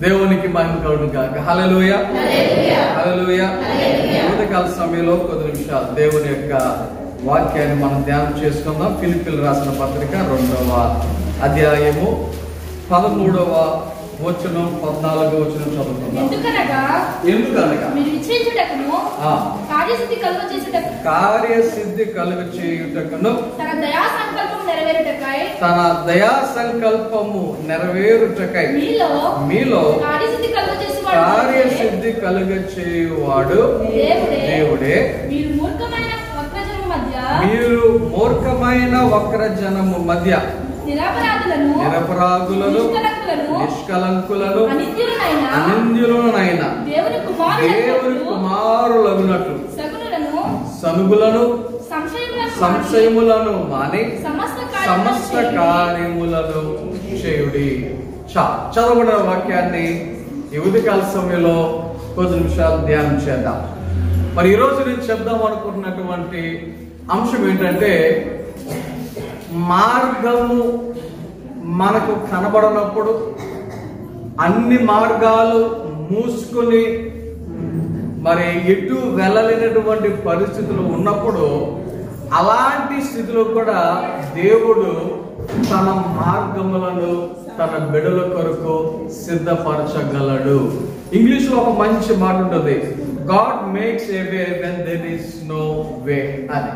దేవునికి మహిమ కలుగును గాక. హల్లెలూయా హల్లెలూయా. ఉదయకాల సమయంలో కొద్ది నిమిషాలు దేవుని యొక్క వాక్యాన్ని మనం ధ్యానం చేసుకుందాం. ఫిలిప్పీయులకు రాసిన పత్రిక 2వ అధ్యాయము 13వ వచనం 14వ వచనం చదువుకుందాం. ఎందుకనగా కార్యసిద్ధి కలుగచేయుటకును తన దయా సంకల్పము నెరవేరుటకై మీలో కార్యసిద్ధి కలుగచేయువాడు దేవుడే. మీరు మూర్ఖమైన వక్రజనము మధ్య నిరపరాధులను నిష్కలంకులను అనింద్యులనైన దేవుని కుమారులగునట్లు సనుగులను సంశయములను మాని సమస్త కార్యములను చేయుడి. చదవబడిన వాక్యాన్ని ఈ ఉదయకాల సమయంలో కొద్ది నిమిషాలు ధ్యానం చేద్దాం. మరి ఈరోజు నేను చెప్దాం అనుకుంటున్నటువంటి అంశం ఏంటంటే, మార్గము మనకు కనబడనప్పుడు, అన్ని మార్గాలు మూసుకొని మరి ఎటు వెళ్ళలేనటువంటి పరిస్థితులు ఉన్నప్పుడు, అలాంటి స్థితిలో కూడా దేవుడు తన మార్గములను తన బిడ్డల కొరకు సిద్ధపరచగలడు. ఇంగ్లీష్ లో ఒక మంచి మాట ఉంటుంది, God makes a way when there is no way అని.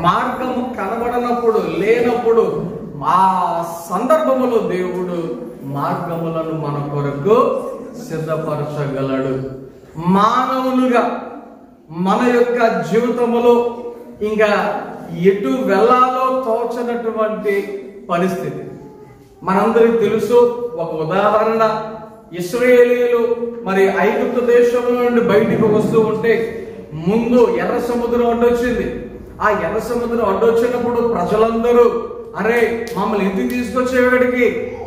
మార్గము కనబడనప్పుడు, లేనప్పుడు, ఆ సందర్భములో దేవుడు మార్గములను మన కొరకు సిద్ధపరచగలడు. మానవులుగా మన యొక్క జీవితములో ఇంకా ఎటు వెళ్ళాలో తోచనటువంటి పరిస్థితి మనందరికి తెలుసు. ఒక ఉదాహరణ, ఇశ్రాయేలీయులు మరి ఐగుప్తు దేశంలో నుండి బయటికి వస్తూ ఉంటే ముందు ఎర్ర సముద్రం అడ్డొచ్చింది. ఆ ఎర్ర సముద్రం అడ్డొచ్చినప్పుడు ప్రజలందరూ, అరే మమ్మల్ని ఎందుకు తీసుకొచ్చేవాడికి,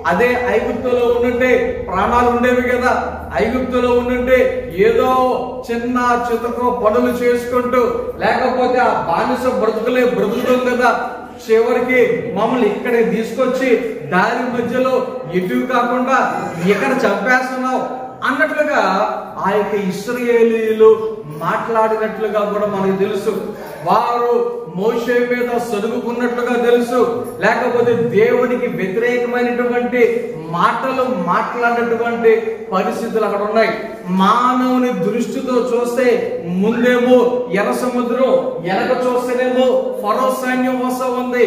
అదే ఐగుప్తులో ఉండుంటే ప్రాణాలు ఉండేవి కదా, ఐగుప్తులో ఉండుంటే ఏదో చిన్న చితకో పనులు చేసుకుంటూ, లేకపోతే ఆ బానిస బ్రతుకులే బ్రతుకుతాం కదా, చివరికి మమ్మల్ని ఇక్కడే తీసుకొచ్చి దారి మధ్యలో ఎటు కాకుండా ఎక్కడ చంపేస్తున్నావు అన్నట్లుగా ఆ యొక్క ఇశ్రాయేలీయులు మాట్లాడినట్లుగా కూడా మనకు తెలుసు. వారు మోషే మీద సదుగుకున్నట్లుగా తెలుసు. లేకపోతే దేవునికి వ్యతిరేకమైనటువంటి మాటలు మాట్లాడినటువంటి పరిస్థితులు అక్కడ ఉన్నాయి. మానవుని దృష్టితో చూస్తే ముందేమో ఎర్ర సముద్రం, వెనక చూస్తేనేమో ఫరో సైన్యం వస్తూ ఉంది,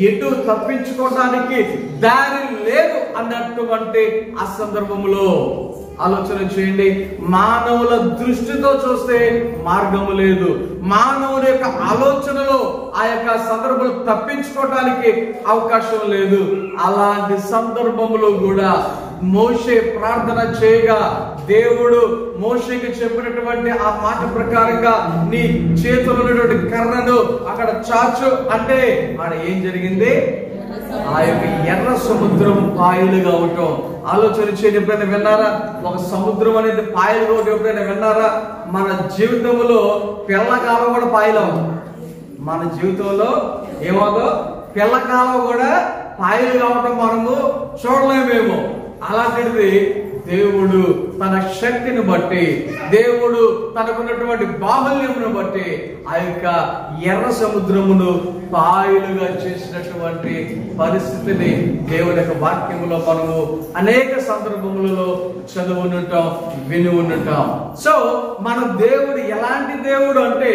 ఎటు తప్పించుకోవడానికి దారి లేదు అన్నటువంటి ఆ సందర్భంలో ఆలోచన చేయండి. మానవుల దృష్టితో చూస్తే మార్గము లేదు. మానవుని యొక్క ఆలోచనలో ఆ యొక్క సందర్భంలో తప్పించుకోవడానికి అవకాశం లేదు. అలాంటి సందర్భంలో కూడా మోషే ప్రార్థన చేయగా దేవుడు మోషేకి చెప్పినటువంటి ఆ మాట ప్రకారంగా నీ చేతిలో ఉన్నటువంటి కర్రను అక్కడ చాచు అంటే ఆడ ఏం జరిగింది? ఆ యొక్క ఎర్ర సముద్రం పాయలుగా అవటం. ఆలోచన చేయండి. ఎప్పుడైనా విన్నారా ఒక సముద్రం అనేది పాయలుగా అవటం? ఎప్పుడైనా విన్నారా? మన జీవితంలో పిల్లకాలం కూడా పాయలవు. మన జీవితంలో ఏమవుతో పిల్లకాలం కూడా పాయలు కావటం మనము చూడలేమేమో. అలాంటిది దేవుడు తన శక్తిని బట్టి, దేవుడు తనకున్నటువంటి బాహుల్యమును బట్టి ఆ యొక్క ఎర్ర సముద్రమును పాయలుగా చేసినటువంటి పరిస్థితిని దేవుడి యొక్క వాక్యములో మనము అనేక సందర్భములలో చదువునుంటాం, విని ఉండుంటాం. సో మన దేవుడు ఎలాంటి దేవుడు అంటే,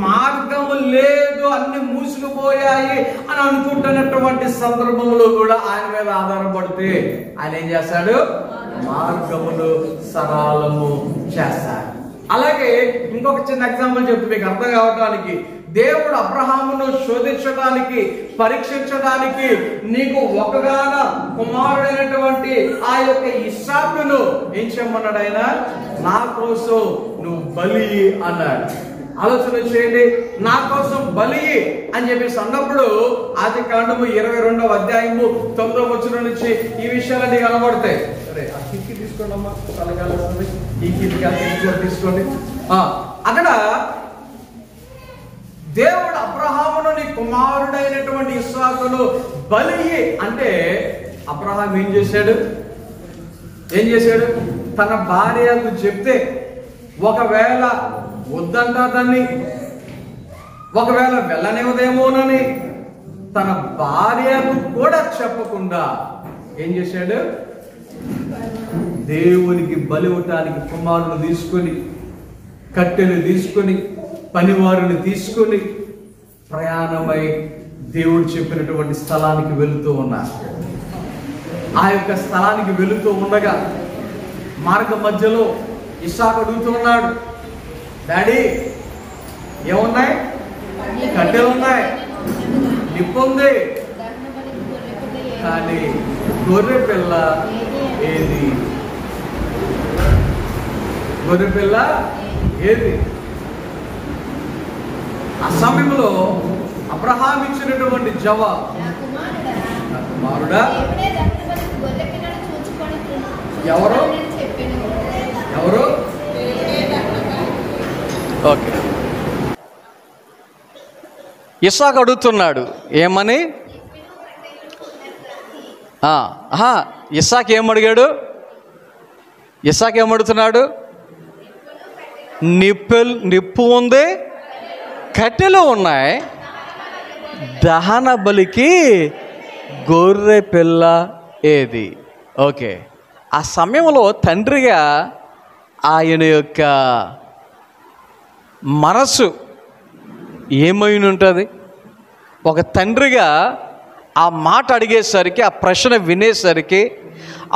మార్గము లేదు, అన్ని మూసుకుపోయాయి అని అనుకుంటున్నటువంటి సందర్భంలో కూడా ఆయన మీద ఆధారపడితే ఆయన ఏం చేస్తాడు? మార్గమును సరళము చేస్తాడు. అలాగే ఇంకొక చిన్న ఎగ్జాంపుల్ చెప్తే మీకు అర్థం కావడానికి, దేవుడు అబ్రహామును శోధించడానికి, పరీక్షించడానికి నీకు ఒకగాన కుమారుడైనటువంటి ఆ యొక్క ఇస్సాకును ఏం చేయమన్నాడు? ఆయన నా కోసం నువ్వు బలి అన్నాడు. ఆలోచన చేయండి, నా కోసం బలి అని చెప్పేసి అన్నప్పుడు ఆది కాండము 22వ అధ్యాయము 9వ వచనం నుంచి ఈ విషయాలన్నీ కనబడతాయి. సరే ఆ కిటికీ తీసుకోండి అమ్మా, తలకాల ఈ కిటికీ తీసుకోండి. అక్కడ దేవుడు అబ్రహామును నీ కుమారుడైనటువంటి ఇస్సాకును బలి అంటే, అబ్రహాం ఏం చేశాడు? తన భార్యకు చెప్తే ఒకవేళ వద్దంటాదని, ఒకవేళ వెళ్ళనివ్వదేమోనని తన భార్యకు కూడా చెప్పకుండా ఏం చేశాడు? దేవునికి బలి ఇవ్వటానికి కుమారులు తీసుకొని, కట్టెలు తీసుకొని, పనివారిని తీసుకొని ప్రయాణమై దేవుడు చెప్పినటువంటి స్థలానికి వెళుతూ ఉన్నారు. ఆ యొక్క స్థలానికి వెళుతూ ఉండగా మార్గ మధ్యలో ఇస్సాకు అడుగుతూ ఉన్నాడు, డాడీ ఏమున్నాయి? కట్టెలు ఉన్నాయి, నిప్పు ఉంది, కానీ గొర్రె పిల్ల ఏది? గొర్రె పిల్ల ఏది? ఆ సమయంలో అబ్రహాం ఇచ్చినటువంటి జవాబు, నా కుమారుడా. ఎవరు ఎవరు? ఓకే, ఇస్సాకు అడుగుతున్నాడు ఏమని? ఇస్సాకు ఏమడిగాడు? ఇస్సాకు ఏమడుగుతున్నాడు? నిప్పు ఉంది, కట్టెలు ఉన్నాయి, దహన బలికి గొర్రె పిల్ల ఏది? ఓకే, ఆ సమయంలో తండ్రిగా ఆయన యొక్క మనసు ఏమైనా ఉంటుంది? ఒక తండ్రిగా ఆ మాట అడిగేసరికి, ఆ ప్రశ్న వినేసరికి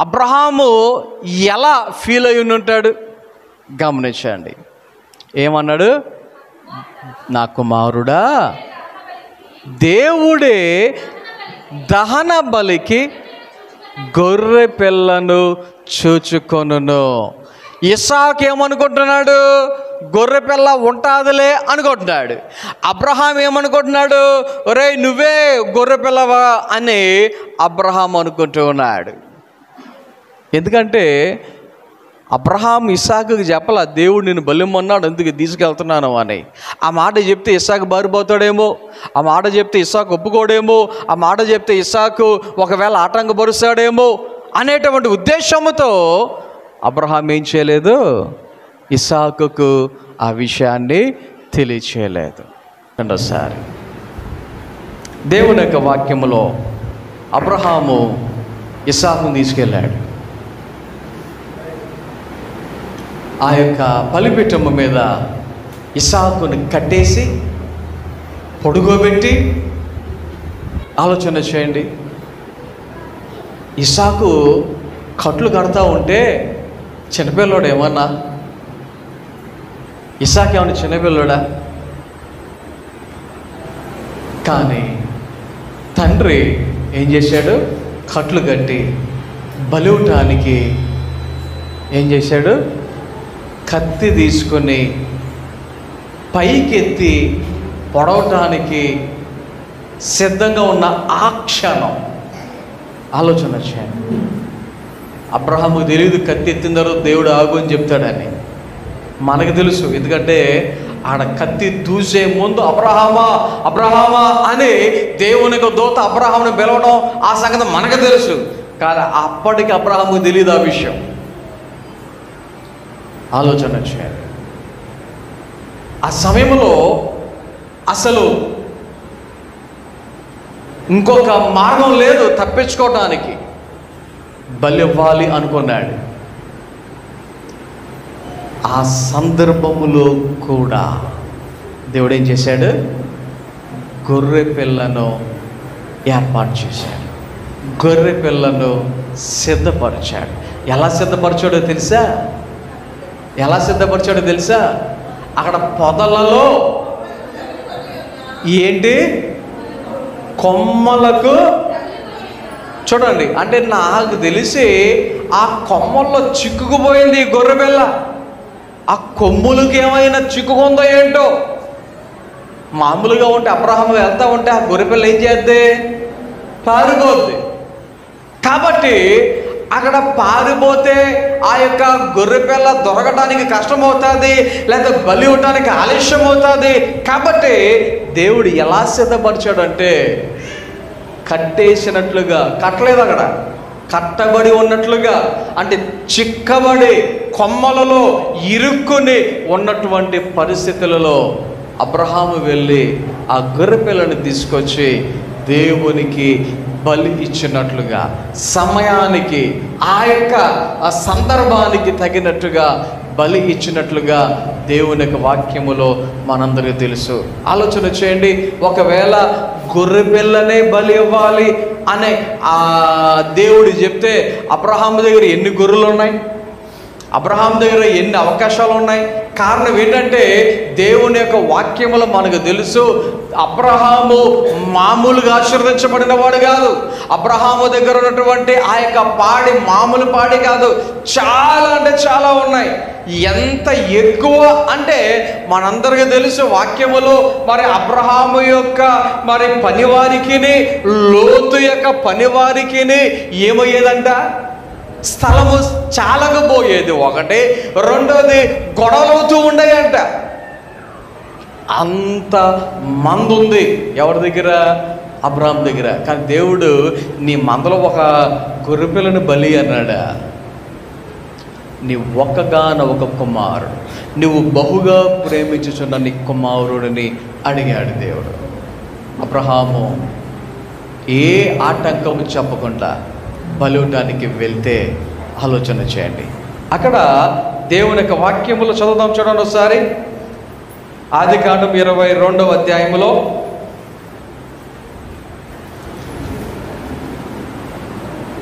అబ్రహాము ఎలా ఫీల్ అయి ఉంటాడు గమనించండి. ఏమన్నాడు? నా కుమారుడా, దేవుడే దహన బలికి గొర్రె పిల్లను చూచుకొనును. ఇస్సాకు ఏమనుకుంటున్నాడు? గొర్రె పిల్ల ఉంటాదులే అనుకుంటున్నాడు. అబ్రహాం ఏమనుకుంటున్నాడు? ఒరే నువ్వే గొర్రె పిల్లవా అని అబ్రహాం అనుకుంటూ ఉన్నాడు. ఎందుకంటే అబ్రహాం ఇస్సాకుకి చెప్పాల, దేవుడు నేను బలిమ్మన్నాడు అందుకు తీసుకెళ్తున్నాను అని. ఆ మాట చెప్తే ఇస్సాకు బారిపోతాడేమో, ఆ మాట చెప్తే ఇస్సాకు ఒప్పుకోడేమో, ఆ మాట చెప్తే ఇస్సాకు ఒకవేళ ఆటంకపరుస్తాడేమో అనేటువంటి ఉద్దేశంతో అబ్రహాం ఏం చేయలేదు? ఇస్సాకుకు ఆ విషయాన్ని తెలియచేయలేదు. రెండోసారి దేవుని యొక్క వాక్యములో అబ్రహాము ఇస్సాకును తీసుకెళ్ళాడు. ఆ యొక్క బలిపీఠము మీద ఇస్సాకుని కట్టేసి పొడుగోబెట్టి, ఆలోచన చేయండి, ఇస్సాకు కట్లు కడతా ఉంటే చిన్నపిల్లోడు ఏమన్నా? ఇస్సాకు ఏమన్నా చిన్నపిల్లోడా? కానీ తండ్రి ఏం చేశాడు? కట్లు కట్టి బలివటానికి ఏం చేశాడు? కత్తి తీసుకొని పైకెత్తి పొడవటానికి సిద్ధంగా ఉన్న ఆ క్షణం ఆలోచన చేయండి. అబ్రహాము తెలియదు కత్తి ఎత్తిన తర్వాత దేవుడు ఆగు అని చెప్తాడని. మనకు తెలుసు, ఎందుకంటే ఆడ కత్తి దూసే ముందు అబ్రహామా అబ్రహామా అని దేవునికి దూత అబ్రహాముని పిలవడం ఆ సంగతి మనకు తెలుసు. కానీ అప్పటికి అబ్రహాముకు తెలియదు ఆ విషయం. ఆలోచన చేయాలి. ఆ సమయంలో అసలు ఇంకొక మార్గం లేదు తప్పించుకోవటానికి. బలి ఇవ్వాలి అనుకున్నాడు. ఆ సందర్భములో కూడా దేవుడు ఏం చేశాడు? గొర్రె పిల్లను ఏర్పాటు చేశాడు. గొర్రె పిల్లను సిద్ధపరిచాడు. ఎలా సిద్ధపరిచాడో తెలుసా? ఎలా సిద్ధపరిచాడో తెలుసా? అక్కడ పొదలలో ఏంటి? కొమ్మలకు చూడండి, అంటే నాకు తెలిసి ఆ కొమ్మల్లో చిక్కుకుపోయింది ఈ గొర్రెపిల్ల. ఆ కొమ్ములకి ఏమైనా చిక్కుకుందో ఏంటో. మామూలుగా ఉంటే అబ్రహాము వెళ్తా ఉంటే ఆ గొర్రెపిల్ల ఏం చేద్ది? పారిపోద్ది. కాబట్టి అక్కడ పారిపోతే ఆ యొక్క గొర్రెపిల్ల దొరకడానికి కష్టమవుతుంది, లేదా బలి ఇవ్వటానికి ఆలస్యం అవుతుంది. కాబట్టి దేవుడు ఎలా సిద్ధపరిచాడంటే కట్టేసినట్లుగా, కట్టలేదు అక్కడ, కట్టబడి ఉన్నట్లుగా, అంటే చిక్కబడి కొమ్మలలో ఇరుక్కుని ఉన్నటువంటి పరిస్థితులలో అబ్రహాము వెళ్ళి ఆ గొర్రెపిల్లను తీసుకొచ్చి దేవునికి బలి ఇచ్చినట్లుగా, సమయానికి ఆ యొక్క ఆ సందర్భానికి తగినట్టుగా బలి ఇచ్చినట్లుగా దేవుని యొక్క వాక్యములో మనందరికీ తెలుసు. ఆలోచన చేయండి, ఒకవేళ గొర్రెపిల్లనే బలి ఇవ్వాలి అనే ఆ దేవుడు చెప్తే అబ్రహాము దగ్గర ఎన్ని గొర్రెలు ఉన్నాయి, అబ్రహాం దగ్గర ఎన్ని అవకాశాలు ఉన్నాయి? కారణం ఏంటంటే దేవుని యొక్క వాక్యములో మనకు తెలుసు, అబ్రహాము మామూలుగా ఆశీర్వదించబడిన వాడు కాదు. అబ్రహాము దగ్గర ఉన్నటువంటి ఆ యొక్క పాడి మామూలు పాడి కాదు, చాలా అంటే చాలా ఉన్నాయి. ఎంత ఎక్కువ అంటే మనందరికీ తెలుసు వాక్యములో, మరి అబ్రహాము యొక్క మరి పనివారికి, లోతు యొక్క పనివారికి ఏమయ్యేదంట? స్థలము చాలకపోయేది ఒకటి, రెండోది గొడవలవుతూ ఉండేయంట. అంత మంది ఉంది ఎవరి దగ్గర? అబ్రహాం దగ్గర. కానీ దేవుడు నీ మందలో ఒక గొర్రెపిల్లను బలి అన్నాడా? నీ ఒక్కగాన ఒక కుమారుడు, నువ్వు బహుగా ప్రేమించుచున్న నీ కుమారుడిని అడిగాడు దేవుడు. అబ్రహాము ఏ ఆటంకము చెప్పకుండా బలివడానికి వెళ్తే ఆలోచన చేయండి. అక్కడ దేవుని యొక్క వాక్యములు చదువుదాం, చూడండి ఒకసారి. ఆదికాండం 22వ అధ్యాయములో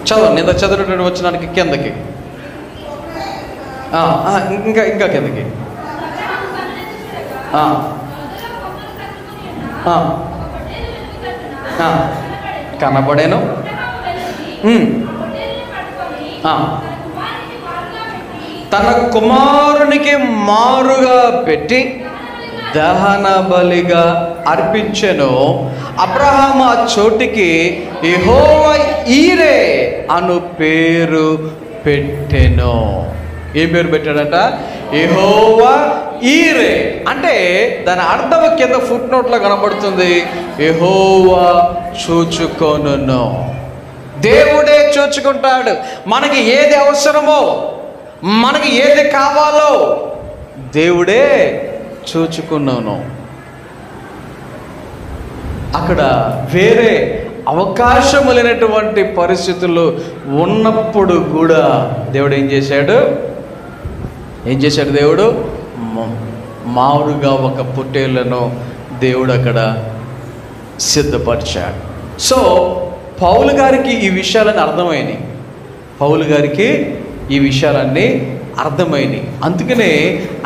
చదవండి. నిన్న చదివినటువంటి వచనానికి కిందకి, ఇంకా కిందకి. కనబడేను. తన కుమారునికి మారుగా పెట్టి దహన బలిగా అర్పించెను. అబ్రహాము ఆ చోటికి యెహోవా ఈరే అను పేరు పెట్టెను. ఏం పేరు పెట్టాడట? యెహోవా ఈరే. అంటే దాని అర్థం కింద ఫుట్ నోట్లో కనబడుతుంది, యెహోవా చూచుకొనును. దేవుడే చూచుకుంటాడు. మనకి ఏది అవసరమో, మనకి ఏది కావాలో దేవుడే చూచుకున్నాను. అక్కడ వేరే అవకాశం లేనటువంటి పరిస్థితులు ఉన్నప్పుడు కూడా దేవుడు ఏం చేశాడు? దేవుడు మామూలుగా ఒక పొట్టేళ్లను దేవుడు అక్కడ సిద్ధపరిచాడు. సో పౌలు గారికి ఈ విషయాలన్నీ అర్థమైనాయి. ఈ విషయాలన్నీ అర్థమైనాయి. అందుకనే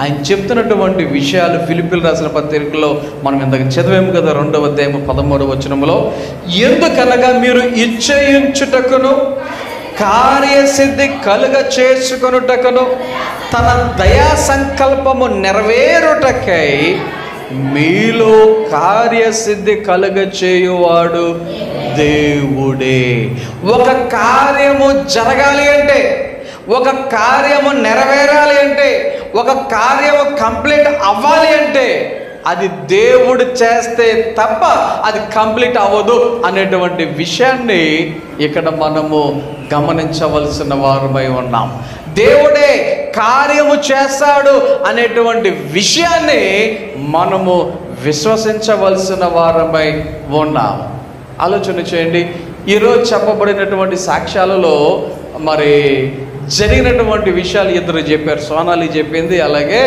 ఆయన చెప్తున్నటువంటి విషయాలు ఫిలిప్పీలు రాసిన పత్రికలో మనం ఇందాక చదివాము కదా, 2వ అధ్యాయం 13వ వచనంలో, ఎందుకనగా మీరు ఇచ్చయించుటకును కార్యసిద్ధి కలుగ చేసుకొనుటకును తన దయా సంకల్పము నెరవేరుటకై మీలో కార్యసిద్ధి కలుగ చేయువాడు దేవుడే. ఒక కార్యము జరగాలి అంటే, ఒక కార్యము నెరవేరాలి అంటే, ఒక కార్యము కంప్లీట్ అవ్వాలి అంటే అది దేవుడు చేస్తే తప్ప అది కంప్లీట్ అవ్వదు అనేటువంటి విషయాన్ని ఇక్కడ మనము గమనించవలసిన వారమై ఉన్నాం. దేవుడే కార్యము చేస్తాడు అనేటువంటి విషయాన్ని మనము విశ్వసించవలసిన వారమై ఉన్నాం. ఆలోచన చేయండి. ఈరోజు చెప్పబడినటువంటి సాక్ష్యాలలో మరి జరిగినటువంటి విషయాలు ఇద్దరు చెప్పారు. సోనాలి చెప్పింది, అలాగే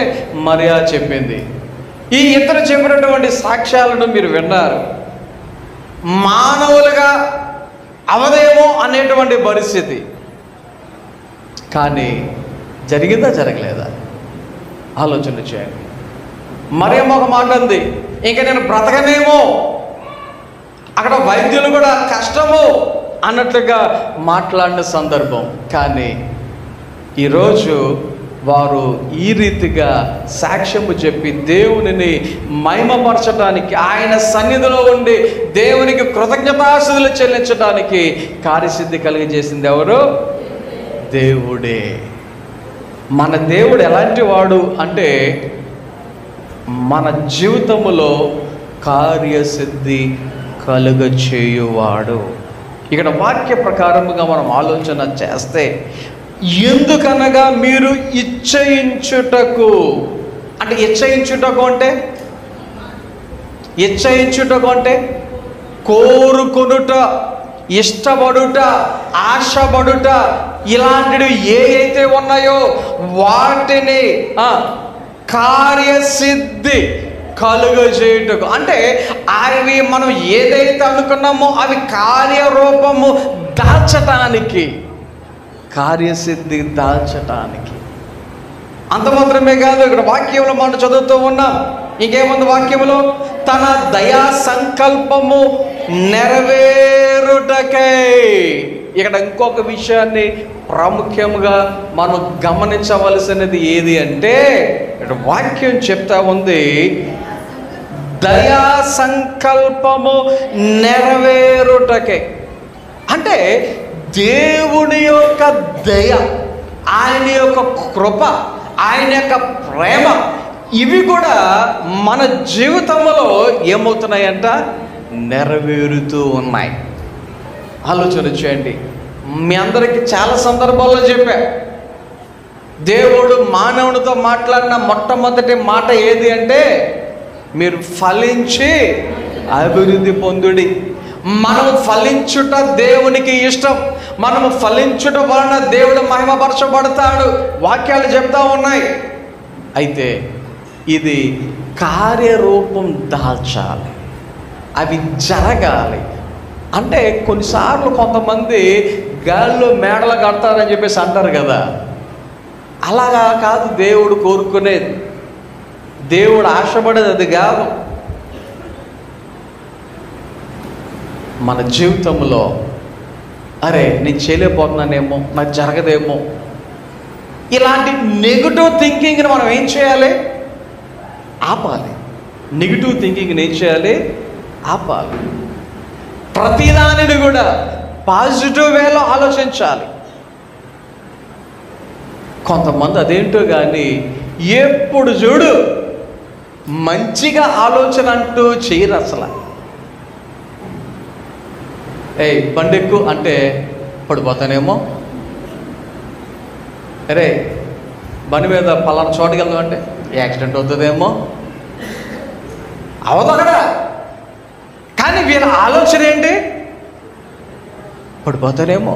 మరియా చెప్పింది. ఈ ఇద్దరు చెప్పినటువంటి సాక్ష్యాలను మీరు విన్నారు. మానవులుగా అవదేమో అనేటువంటి పరిస్థితి, కానీ జరిగిందా జరగలేదా? ఆలోచన చేయండి. మరియమ్మ ఒక మాట అంది, ఇంకా నేను బ్రతకనేమో, అక్కడ వైద్యులు కూడా కష్టము అన్నట్లుగా మాట్లాడిన సందర్భం. కానీ ఈరోజు వారు ఈ రీతిగా సాక్ష్యము చెప్పి దేవునిని మహిమపరచడానికి, ఆయన సన్నిధిలో ఉండి దేవునికి కృతజ్ఞతాస్తుతులు చెల్లించడానికి కార్యసిద్ధి కలిగజేసింది ఎవరు? దేవుడే. మన దేవుడు ఎలాంటి వాడు అంటే మన జీవితములో కార్యసిద్ధి కలుగ చేయువాడు. ఇక్కడ వాక్య ప్రకారముగా మనం ఆలోచన చేస్తే, ఎందుకనగా మీరు ఇచ్చయించుటకు అంటే ఇచ్చయించుటకు అంటే కోరుకొనుట, ఇష్టపడుట, ఆశపడుట, ఇలాంటివి ఏవైతే ఉన్నాయో వాటిని కార్యసిద్ధి కలుగజేయుటకు, అంటే అవి మనం ఏదైతే అనుకున్నామో అవి కార్యరూపము దాల్చటానికి, కార్యసిద్ధి దాల్చటానికి. అంత మాత్రమే కాదు, ఇక్కడ వాక్యంలో మనం చదువుతూ ఉన్నాం. ఇంకేముంది వాక్యంలో? తన దయా సంకల్పము నెరవేరుటకై. ఇక్కడ ఇంకొక విషయాన్ని ప్రాముఖ్యంగా మనం గమనించవలసినది ఏది అంటే, ఇక్కడ వాక్యం చెప్తా ఉంది, దయా సంకల్పము నెరవేరుటకై. అంటే దేవుని యొక్క దయ, ఆయన యొక్క కృప, ఆయన యొక్క ప్రేమ, ఇవి కూడా మన జీవితంలో ఏమవుతున్నాయంట? నెరవేరుతూ ఉన్నాయి. ఆలోచన చేయండి. మీ అందరికీ చాలా సందర్భాల్లో చెప్పా, దేవుడు మానవునితో మాట్లాడిన మొట్టమొదటి మాట ఏది అంటే, మీరు ఫలించి అభివృద్ధి పొందుడి. మనము ఫలించుట దేవునికి ఇష్టం. మనము ఫలించుట వలన దేవుడు మహిమపరచబడతాడు. వాక్యాలు చెప్తా ఉన్నాయి. అయితే ఇది కార్యరూపం దాల్చాలి, అవి జరగాలి. అంటే కొన్నిసార్లు కొంతమంది గాల్లో మేడలు కడతారని చెప్పేసి అంటారు కదా, అలాగా కాదు దేవుడు కోరుకునేది, దేవుడు ఆశపడేది అది కాదు. మన జీవితంలో అరే నేను చేయలేకపోతున్నానేమో, నాకు జరగదేమో, ఇలాంటి నెగిటివ్ థింకింగ్ని మనం ఏం చేయాలి? ఆపాలి. నెగిటివ్ థింకింగ్ని ఏం చేయాలి? ఆపాలి. ప్రతిదానిని కూడా పాజిటివ్ వేలో ఆలోచించాలి. కొంతమంది అదేంటో కానీ ఎప్పుడు చూడు మంచిగా ఆలోచన అంటూ చేయరు అసలు. బండెక్కు అంటే పడిపోతానేమో, అరే బండి మీద పలానా చోటుకి వెళ్దాం అంటే యాక్సిడెంట్ అవుతుందేమో, అవదు అక్కడ. కానీ వీళ్ళ ఆలోచన ఏంటి? పడిపోతానేమో,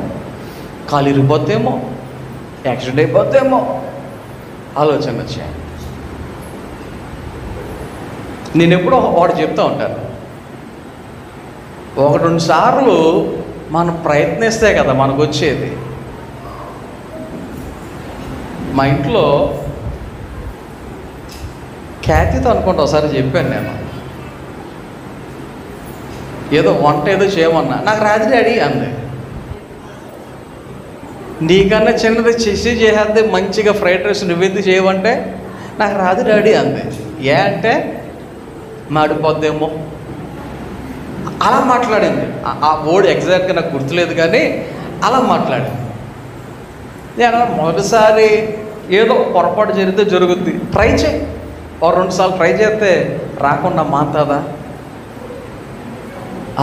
కాలు ఇరిగిపోతేమో, యాక్సిడెంట్ అయిపోతేమో ఆలోచన వచ్చాయి. నేను ఎప్పుడో వాడు చెప్తూ ఉంటాను, 1-2 సార్లు మనం ప్రయత్నిస్తే కదా మనకు వచ్చేది. మా ఇంట్లో ఖ్యాతితో అనుకుంటా ఒకసారి చెప్పాను నేను, ఏదో వంట ఏదో చేయమన్నా, నాకు రాత్రి డాడీ అంది. నీకన్నా చిన్నది చేసేస్తే మంచిగా ఫ్రైడ్ రైస్ నువ్వెందుకు చేయమంటే నాకు రాదు డాడీ అంది. ఏ అంటే మాడిపోద్దేమో అలా మాట్లాడింది. ఆ వర్డ్ ఎగ్జాక్ట్గా నాకు గుర్తులేదు కానీ అలా మాట్లాడింది. నేను మొదటిసారి ఏదో పొరపాటు జరిగితే జరుగుద్ది, ట్రై చేయి, 2 సార్లు ట్రై చేస్తే రాకుండా మాట్లాదా?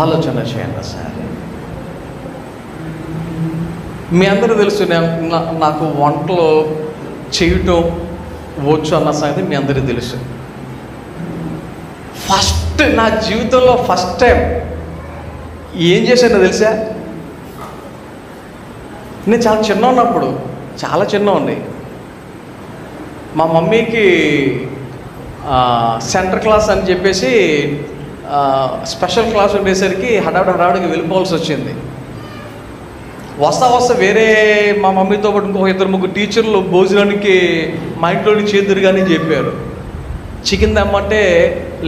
ఆలోచన చేయండి సార్. మీ అందరూ తెలుసు నాకు వంటలు చేయటం వచ్చు అన్న సంగతి మీ అందరికీ తెలుసు. ఫస్ట్ నా జీవితంలో ఫస్ట్ టైం ఏం చేశానో తెలుసా? నేను చాలా చిన్న ఉన్నప్పుడు, చాలా చిన్న ఉండి, మా మమ్మీకి సెంటర్ క్లాస్ అని చెప్పేసి స్పెషల్ క్లాస్ ఉండేసరికి హడావుడికి వెళ్ళిపోవాల్సి వచ్చింది. వస్తా వేరే మా మమ్మీతో పాటు ఇంకో 2-3 టీచర్లు భోజనానికి మా ఇంట్లోని చేతురు కానీ చెప్పారు. చికెన్ తెమ్మంటే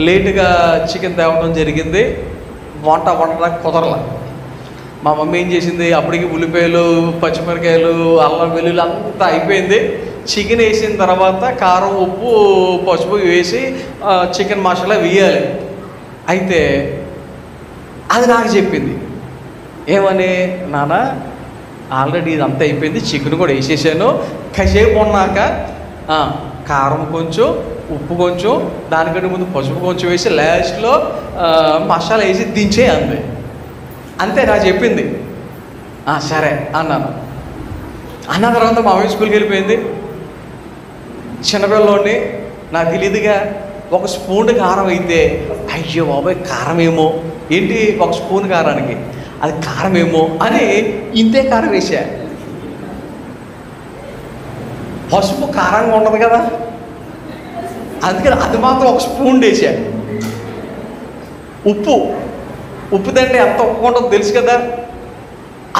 లేటుగా చికెన్ తేవడం జరిగింది. వండడానికి కుదరల. మా మమ్మీ ఏం చేసింది, అప్పటికి ఉల్లిపాయలు, పచ్చిమిరకాయలు, అల్లం వెల్లుల్లి అంతా అయిపోయింది. చికెన్ వేసిన తర్వాత కారం, ఉప్పు, పసుపు వేసి చికెన్ మసాలా వేయాలి. అయితే అది నాకు చెప్పింది ఏమని, నాన్న ఆల్రెడీ ఇదంతా అయిపోయింది, చికెన్ కూడా వేసేసాను, కాసేపు ఉన్నాక కారం కొంచెం, ఉప్పు కొంచెం, దానికంటే ముందు పసుపు కొంచెం వేసి లాస్ట్లో మసాలా వేసి దించే అంది. అంతే నాకు చెప్పింది. సరే అన్నాను. అన్న తర్వాత మా అమ్మాయి స్కూల్కి వెళ్ళిపోయింది. చిన్నపిల్లోని నాకు తెలియదుగా, ఒక స్పూన్ కారం అయితే అయ్యో బాబాయ్ కారం ఏమో, ఏంటి ఒక స్పూన్ కారానికి అది కారం ఏమో అని ఇంతే కారం వేసా. పసుపు కారంగా ఉండదు కదా, అందుకని అది మాత్రం ఒక స్పూన్ వేసా. ఉప్పు తింటే ఎంత ఉప్పు ఉంటుందో తెలుసు కదా,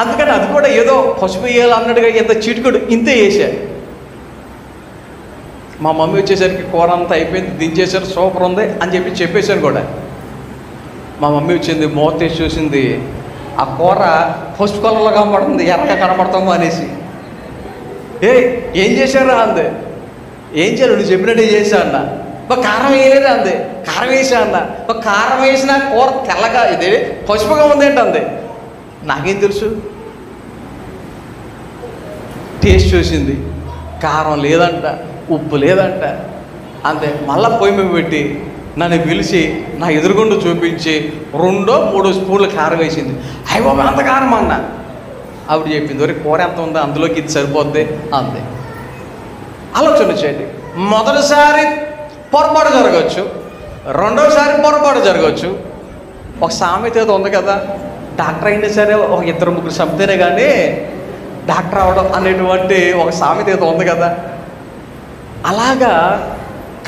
అందుకని అది కూడా ఏదో పసుపు వేయాలి అన్నట్టుగా ఎంత చిటికడు ఇంతే వేసా. మా మమ్మీ వచ్చేసరికి కూర అంతా అయిపోయింది, దించేసారు, సూపర్ ఉంది అని చెప్పేశాను కూడా. మా మమ్మీ వచ్చింది, మూత తీసి చూసింది, ఆ కూర పసుపు కలర్లో కనబడుతుంది, ఎర్రగా కనబడతాము అనేసి. ఏం చేశారా అంది. ఏం చేయాలి, నువ్వు చెప్పినట్టే చేశా అన్న. కారం వేయలేదా అంది. కారం వేసా అన్న. కారం వేసినా కూర తెల్లగా ఇదే పసుపుగా ఉంది ఏంటంది. నాకేం తెలుసు, టేస్ట్ చూసింది, కారం లేదంట, ఉప్పు లేదంట. అంతే. మళ్ళా పొయ్యి మీద పెట్టి నన్ను పిలిచి నా ఎదురుగుండు చూపించి 2-3 స్పూన్లు కారం వేసింది. అయ్య బాబు అంత కారం అన్న. ఆవిడ చెప్పింది, వరకు కూర ఎంత ఉందో అందులోకి ఇది సరిపోద్ది అంతే. ఆలోచన చేయండి. మొదటిసారి పొరపాటు జరగవచ్చు, రెండోసారి పొరపాటు జరగవచ్చు. ఒక సామెత ఏదో ఉంది కదా, డాక్టర్ అయినా సరే ఒక 2-3 చంపితేనే కానీ డాక్టర్ అవ్వడం అనేటువంటి ఒక సామెత ఏదో ఉంది కదా. అలాగా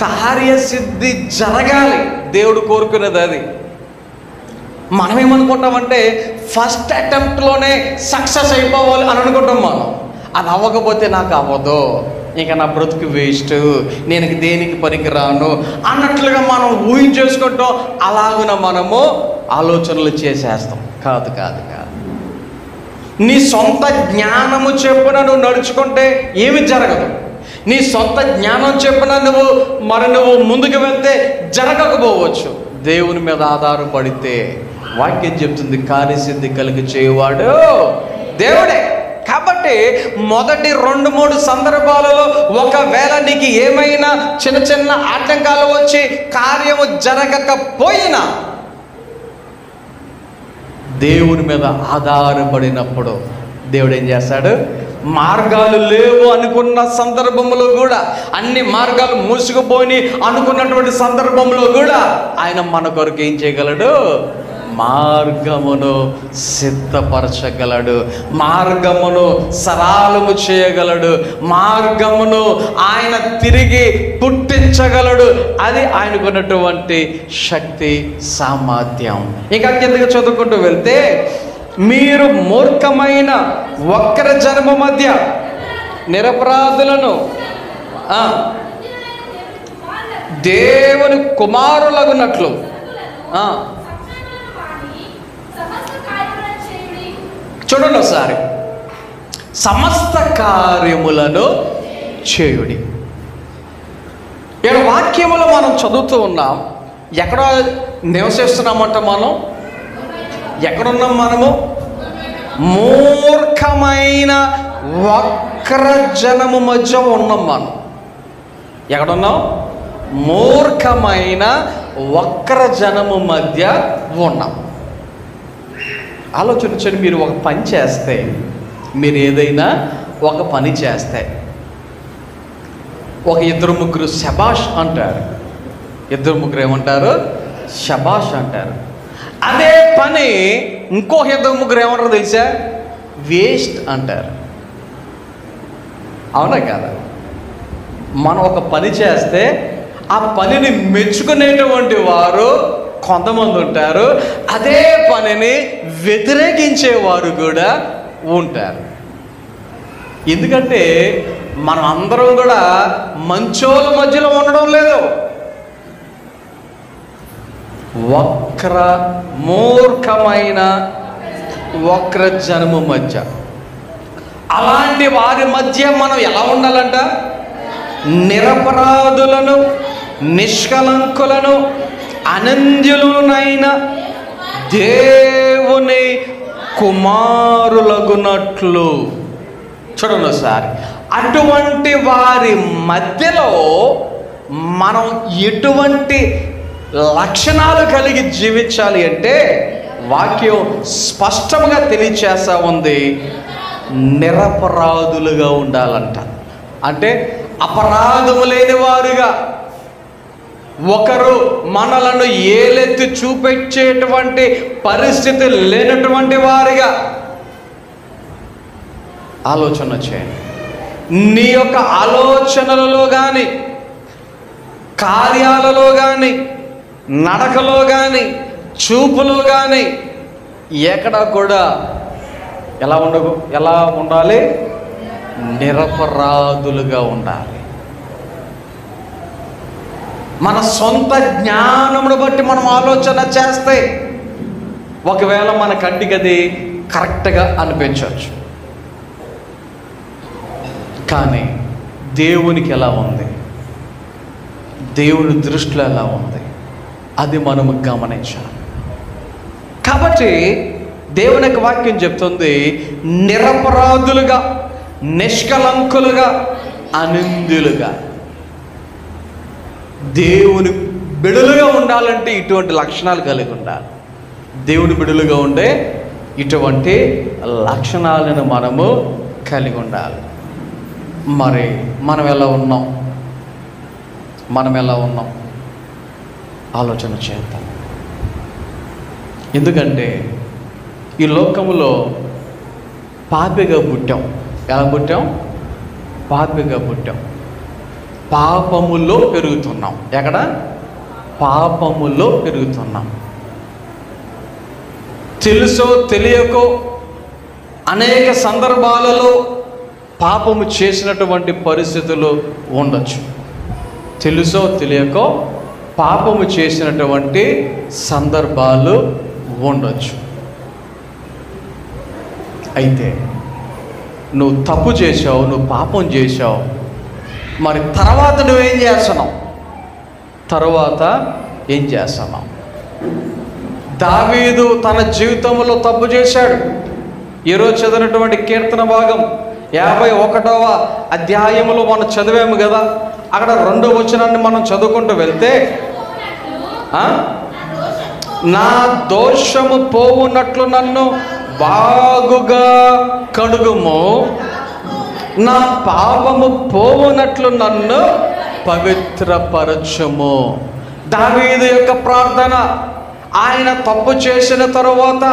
కార్యసిద్ధి జరగాలి, దేవుడు కోరుకునేది అది. మనం ఏమనుకుంటామంటే ఫస్ట్ అటెంప్ట్లోనే సక్సెస్ అయిపోవాలి అని అనుకుంటాం మనం. అది అవ్వకపోతే నాకు అవ్వదు, ఇంకా నా బ్రతుకు వేస్ట్, నేను దేనికి పనికిరాను అన్నట్లుగా మనం ఊహించేసుకుంటాం. అలాగున మనము ఆలోచనలు చేసేస్తాం. కాదు కాదు కాదు. నీ సొంత జ్ఞానము చెప్పున నువ్వు నడుచుకుంటే ఏమి జరగదు. నీ సొంత జ్ఞానం చెప్పున నువ్వు ముందుకు వెళ్తే జరగకపోవచ్చు. దేవుని మీద ఆధారపడితే వాక్యం చెప్తుంది, కార్యసిద్ధి కలిగి చేయవాడు దేవుడే. కాబట్టి మొదటి 2-3 సందర్భాలలో ఒకవేళ నీకు ఏమైనా చిన్న చిన్న ఆటంకాలు వచ్చి కార్యము జరగకపోయినా దేవుని మీద ఆధారపడినప్పుడు దేవుడు ఏం చేస్తాడు, మార్గాలు లేవు అనుకున్న సందర్భంలో కూడా, అన్ని మార్గాలు మూసుకుపోయి అనుకున్నటువంటి సందర్భంలో కూడా ఆయన మన కొరకు ఏం చేయగలడు, మార్గమును సిద్ధపరచగలడు, మార్గమును సరళము చేయగలడు, మార్గమును ఆయన తిరిగి పుట్టించగలడు. అది ఆయనకున్నటువంటి శక్తి సామర్థ్యం. ఇంకా కిందకి చదువుకుంటూ వెళ్తే, మీరు మూర్ఖమైన వక్ర జనము మధ్య నిరపరాధులను దేవుని కుమారులగునట్లు చూడండి ఒకసారి, సమస్త కార్యములను చేయుడి. ఇక్కడ వాక్యములో మనం చదువుతూ ఉన్నాం. ఎక్కడ నివసిస్తున్నామంట మనం? ఎక్కడున్నాం మనము? మూర్ఖమైన వక్ర జనము మధ్య ఉన్నాం మనం. ఎక్కడున్నాం? మూర్ఖమైన వక్ర జనము మధ్య ఉన్నాం. ఆలోచించండి. మీరు ఒక పని చేస్తే, మీరు ఏదైనా ఒక పని చేస్తే ఒక 2-3 శబాష్ అంటారు. 2-3 ఏమంటారు? శబాష్ అంటారు. అదే పని ఇంకో 2-3 ఏమంటారు తెలుసా? వేస్ట్ అంటారు. అవునా కదా? మనం ఒక పని చేస్తే ఆ పనిని మెచ్చుకునేటువంటి వారు కొంతమంది ఉంటారు, అదే పనిని వ్యతిరేకించేవారు కూడా ఉంటారు. ఎందుకంటే మనం అందరం కూడా మంచోళ్ళ మధ్యలో ఉండడం లేదు. మూర్ఖమైన వక్ర జనము మధ్య, అలాంటి వారి మధ్య మనం ఎలా ఉండాలంట? నిరపరాధులను, నిష్కలంకులను, అనంద్యులనైన దేవుని కుమారులగునట్లు. చూడండి ఒకసారి, అటువంటి వారి మధ్యలో మనం ఎటువంటి లక్షణాలు కలిగి జీవించాలి అంటే, వాక్యం స్పష్టంగా తెలియచేస్తా ఉంది, నిరపరాధులుగా ఉండాలంట. అంటే అపరాధము లేని వారుగా, ఒకరు మనలను ఏలెత్తి చూపించేటువంటి పరిస్థితి లేనటువంటి వారిగా ఆలోచన చేయండి. నీ యొక్క ఆలోచనలలో కానీ, కార్యాలలో కానీ, నడకలో కానీ, చూపులో కానీ ఎక్కడ కూడా ఎలా ఉండాలి? నిరపరాధులుగా ఉండాలి. మన సొంత జ్ఞానమును బట్టి మనం ఆలోచన చేస్తే ఒకవేళ మన కంటికి అది కరెక్ట్గా అనిపించవచ్చు, కానీ దేవునికి ఎలా ఉంది, దేవుని దృష్టిలో ఎలా ఉంది, అది మనము గమనించాలి. కాబట్టి దేవుని యొక్క వాక్యం చెప్తుంది, నిరపరాధులుగా, నిష్కలంకులుగా, అనిందులుగా. దేవుని బిడులుగా ఉండాలంటే ఇటువంటి లక్షణాలు కలిగి ఉండాలి. దేవుని బిడులుగా ఉండే ఇటువంటి లక్షణాలను మనము కలిగి ఉండాలి. మరి మనం ఎలా ఉన్నాం? ఆలోచన చేద్దాం. ఎందుకంటే ఈ లోకములో పాపిగా పుట్టాం. ఎలా పుట్టాం? పాపిగా పుట్టాం. పాపములో పెరుగుతున్నాం. ఎక్కడ? పాపములో పెరుగుతున్నాం. తెలుసో తెలియకో అనేక సందర్భాలలో పాపము చేసినటువంటి పరిస్థితులు ఉండొచ్చు. తెలుసో తెలియకో పాపము చేసినటువంటి సందర్భాలు ఉండొచ్చు. అయితే నువ్వు తప్పు చేసావు, నువ్వు పాపం చేసావు, మరి తర్వాత నువ్వేం చేస్తున్నావు? దావీదు తన జీవితంలో తప్పు చేశాడు. ఈరోజు చదివినటువంటి కీర్తన భాగం 51వ అధ్యాయములో మనం చదివాము కదా, అక్కడ 2వ వచనాన్ని మనం చదువుకుంటూ వెళ్తే, నా దోషము పోవునట్లు నన్ను బాగుగా కడుగుము, నా పాపము పోవునట్లు నన్ను పవిత్రపరచుము. దావీదు యొక్క ప్రార్థన. ఆయన తప్పు చేసిన తరువాత,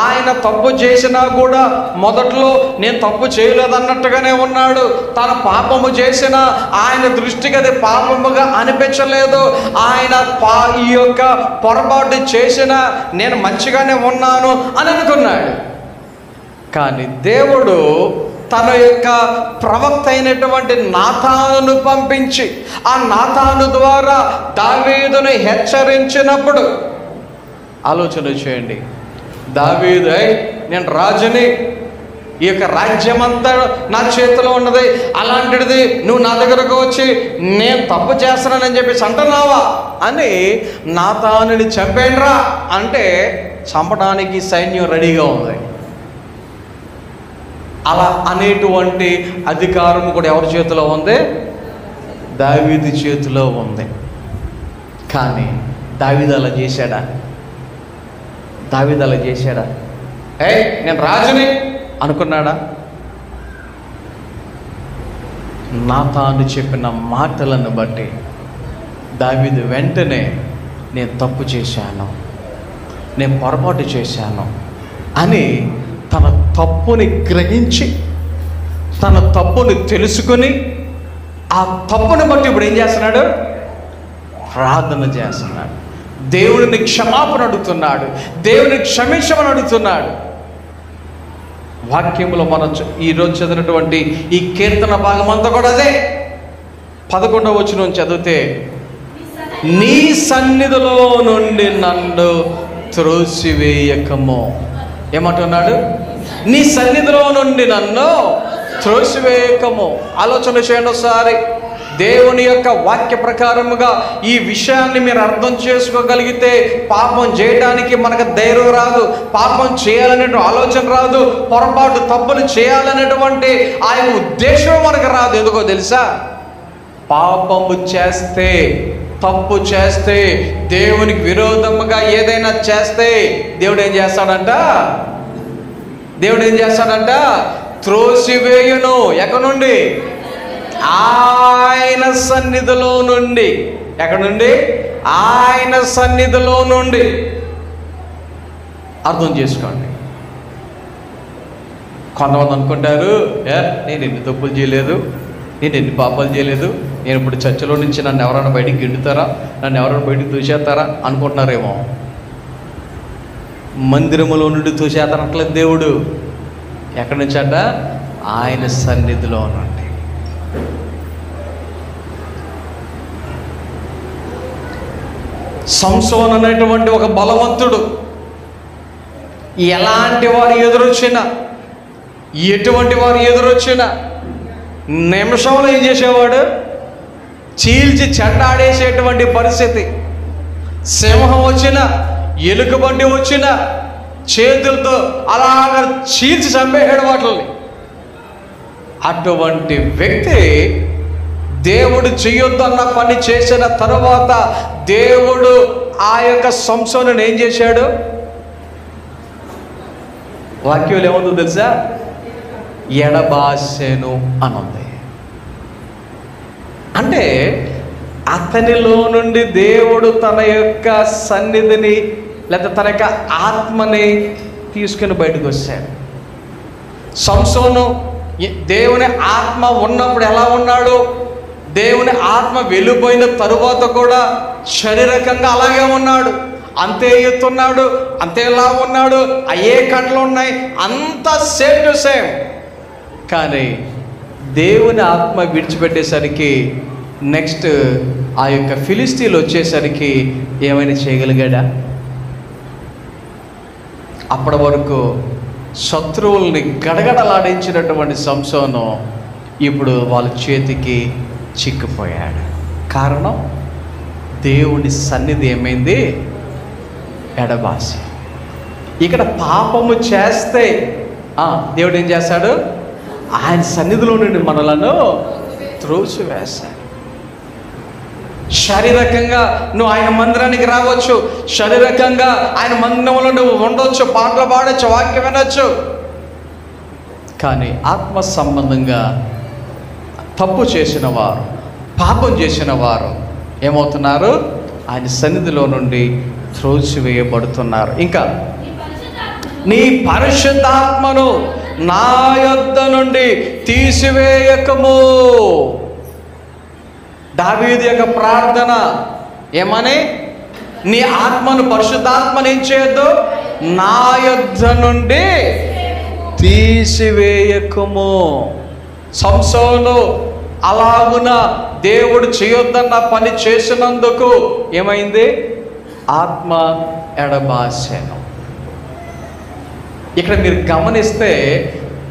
ఆయన తప్పు చేసినా కూడా మొదట్లో నేను తప్పు చేయలేదన్నట్టుగానే ఉన్నాడు. తన పాపము చేసిన ఆయన దృష్టికి అది పాపముగా అనిపించలేదు. ఆయన ఈ యొక్క పొరపాటు చేసిన నేను మంచిగానే ఉన్నాను అని అనుకున్నాడు. కానీ దేవుడు తన యొక్క ప్రవక్త అయినటువంటి నాతానును పంపించి, ఆ నాతాను ద్వారా దావీదును హెచ్చరించినప్పుడు ఆలోచన చేయండి. దావీదు, నేను రాజుని, ఈ యొక్క రాజ్యమంతా నా చేతిలో ఉన్నది, అలాంటిది నువ్వు నా దగ్గరకు వచ్చి నేను తప్పు చేస్తానని చెప్పేసి అంటున్నావా అని నాతానుని చంపేండ్రా అంటే చంపడానికి సైన్యం రెడీగా ఉంది. అలా అనేటువంటి అధికారం కూడా ఎవరి చేతిలో ఉంది? దావీదు చేతిలో ఉంది. కానీ దావీదు అలా చేశాడా? నేను రాజుని అనుకున్నాడా? నాతాను చెప్పిన మాటలను బట్టి దావీదు వెంటనే నేను తప్పు చేశాను, నేను పొరపాటు చేశాను అని తన తప్పుని గ్రహించి, తన తప్పుని తెలుసుకుని, ఆ తప్పుని బట్టి ఇప్పుడు ఏం చేస్తున్నాడు? ప్రార్థన చేస్తున్నాడు. దేవుడిని క్షమాపణ అడుగుతున్నాడు, దేవుని క్షమించమని అడుగుతున్నాడు. వాక్యంలో మనం ఈరోజు చదివినటువంటి ఈ కీర్తన భాగం అంతా కూడా అదే. 11వ వచనం చదివితే, నీ సన్నిధిలో నుండి నన్ను త్రోసివేయకము. ఏమంటున్నాడు? నీ సన్నిధిలో నుండి నన్ను త్రోసివేయకము. ఆలోచన చేయండి ఒకసారి. దేవుని యొక్క వాక్య ప్రకారముగా ఈ విషయాన్ని మీరు అర్థం చేసుకోగలిగితే పాపం చేయడానికి మనకు ధైర్యం రాదు, పాపం చేయాలనే ఆలోచన రాదు, పొరపాటు తప్పులు చేయాలనేటువంటి ఆయన ఉద్దేశం మనకు రాదు. ఎందుకో తెలుసా? పాపము చేస్తే తప్పు చేస్తే, దేవునికి విరోధముగా ఏదైనా చేస్తే దేవుడు ఏం చేస్తాడంట? త్రోసివేయును. ఎక్కడి నుండి? ఆయన సన్నిధిలో నుండి. ఎక్కడి నుండి? ఆయన సన్నిధిలో నుండి. అర్థం చేసుకోండి. కొంతమంది అనుకుంటారు, నేను ఎన్ని తప్పులు చేయలేదు, నేను ఎన్ని పాపాలు చేయలేదు, నేను ఇప్పుడు చర్చలో నుంచి నన్ను ఎవరైనా బయటికి గిండుతారా, నన్ను ఎవరైనా బయటికి తూసేస్తారా అనుకుంటున్నారేమో. మందిరములో నుండి తూసేతనట్లేదు దేవుడు. ఎక్కడి నుంచి అంట? ఆయన సన్నిధిలో నుండి. సంసోను అనేటువంటి ఒక బలవంతుడు ఎలాంటి వారు ఎదురొచ్చినా, ఎటువంటి వారు ఎదురొచ్చినా నిమిషంలో ఏం చేసేవాడు? చీల్చి చెండాడేసేటువంటి పరిస్థితి. సింహం వచ్చినా, ఎలుకబంటి వచ్చినా చేతులతో అలాగ చీల్చి చంపేసాడు వాటిని. అటువంటి వ్యక్తి దేవుడు చేయొద్దన్న పని చేసిన తరువాత దేవుడు ఆ యొక్క సంసోనుని ఏం చేశాడు? వాక్యంలో ఏముందో తెలుసా? ఎడబాసెను అనుంది. అంటే అతనిలో నుండి దేవుడు తన యొక్క సన్నిధిని లేదా తన యొక్క ఆత్మని తీసుకుని బయటకు వచ్చాడు. సంసోను దేవుని ఆత్మ ఉన్నప్పుడు ఎలా ఉన్నాడు? దేవుని ఆత్మ వెళ్ళిపోయిన తరువాత కూడా శారీరకంగా అలాగే ఉన్నాడు. అంతే ఎత్తున్నాడు, అంతేలా ఉన్నాడు, అయ్యే కండ్లు ఉన్నాయి, అంతా సేమ్ టు సేమ్. కానీ దేవుని ఆత్మ విడిచిపెట్టేసరికి నెక్స్ట్ ఆ యొక్క ఫిలిస్తీన్లు వచ్చేసరికి ఏమైనా చేయగలిగాడా? అప్పటి వరకు శత్రువుల్ని గడగడలాడించినటువంటి సంసోను ఇప్పుడు వాళ్ళ చేతికి చిక్కిపోయాడు. కారణం దేవుని సన్నిధి ఏమైంది? ఎడబాసి. ఇక్కడ పాపము చేస్తే దేవుడు ఏం చేస్తాడు? ఆయన సన్నిధిలో నుండి మనలను త్రోసివేస్తాడు. శారీరకంగా నువ్వు ఆయన మందిరానికి రావచ్చు, శారీరకంగా ఆయన మందిరంలో నువ్వు ఉండొచ్చు, పాటలు పాడొచ్చు, వాక్యం వినొచ్చు. కానీ ఆత్మ సంబంధంగా తప్పు చేసిన వారు, పాపం చేసిన వారు ఏమవుతున్నారు? ఆయన సన్నిధిలో నుండి త్రోసివేయబడుతున్నారు. ఇంకా నీ పరిశుద్ధాత్మను నా యొద్ద నుండి తీసివేయకము. దావీదు యొక్క ప్రార్థన ఏమని? నీ ఆత్మను, పరిశుద్ధాత్మను ఏం చేయొద్దు? నా యొద్ద నుండి తీసివేయకము. సంసోను అలాగున దేవుడు చేయొద్దన్న పని చేసినందుకు ఏమైంది? ఆత్మ ఎడబాసెను. ఇక్కడ మీరు గమనిస్తే